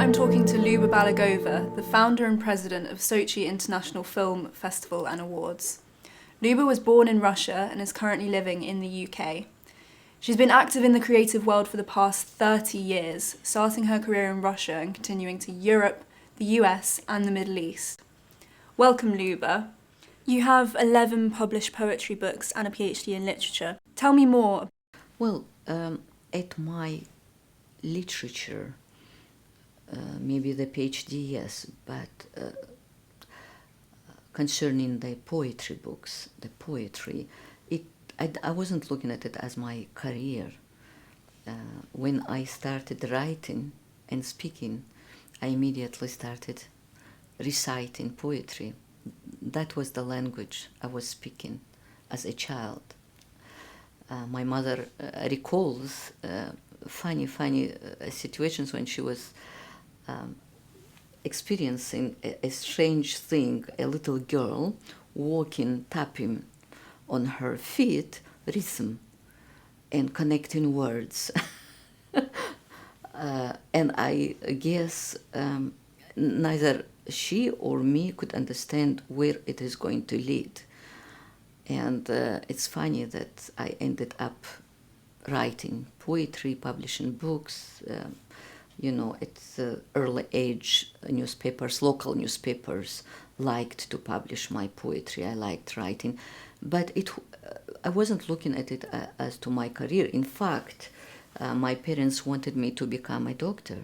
I'm talking to Luba Balagova, the founder and president of Sochi International Film Festival and Awards. Luba was born in Russia and is currently living in the UK. She's been active in the creative world for the past 30 years, starting her career in Russia and continuing to Europe, the US and the Middle East. Welcome, Luba. You have 11 published poetry books and a PhD in literature. Tell me more. Well, at my literature, maybe the PhD, yes, but concerning the poetry books, the poetry, I wasn't looking at it as my career. When I started writing and speaking, I immediately started reciting poetry. That was the language I was speaking as a child. My mother recalls funny situations when she was experiencing a strange thing, a little girl walking, tapping on her feet, rhythm, and connecting words. And I guess neither she or me could understand where it is going to lead. And it's funny that I ended up writing poetry, publishing books. At early age, newspapers, local newspapers liked to publish my poetry. I liked writing. But I wasn't looking at it as to my career. In fact, my parents wanted me to become a doctor,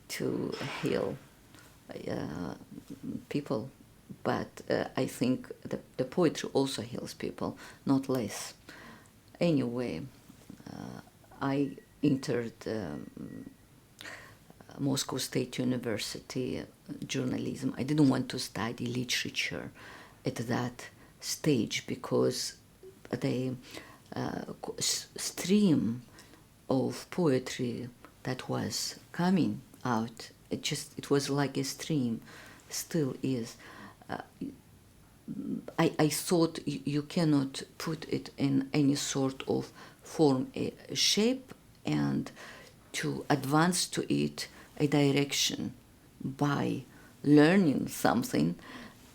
to heal people. But I think the poetry also heals people, not less. Anyway, I entered Moscow State University journalism. I didn't want to study literature at that stage because the stream of poetry that was coming out, it was like a stream, still is. I thought you cannot put it in any sort of form, a shape, and to advance to it a direction by learning something.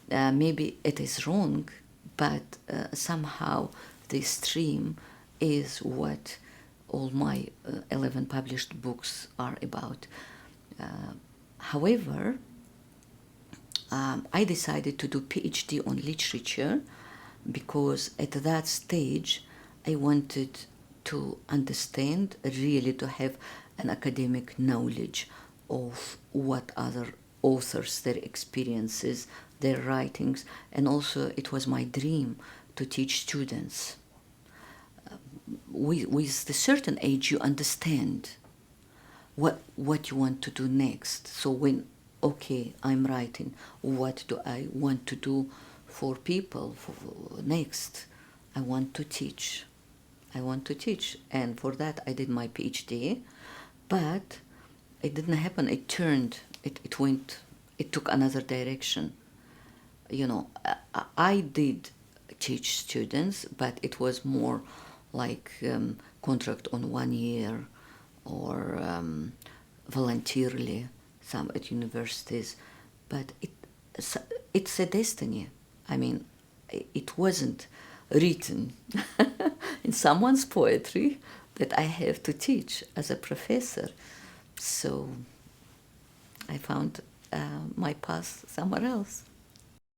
Maybe it is wrong, but somehow the stream is what all my 11 published books are about. However, I decided to do PhD on literature because at that stage I wanted to understand, really to have an academic knowledge of what other authors, their experiences, their writings, and also it was my dream to teach students. With a certain age you understand what you want to do next. So when, okay, I'm writing, what do I want to do for people next? I want to teach. And for that I did my PhD, but it didn't happen. It took another direction. I did teach students, but it was more like contract on 1 year or voluntarily, some at universities. But it's a destiny. I mean, it wasn't written in someone's poetry that I have to teach as a professor. So I found my path somewhere else.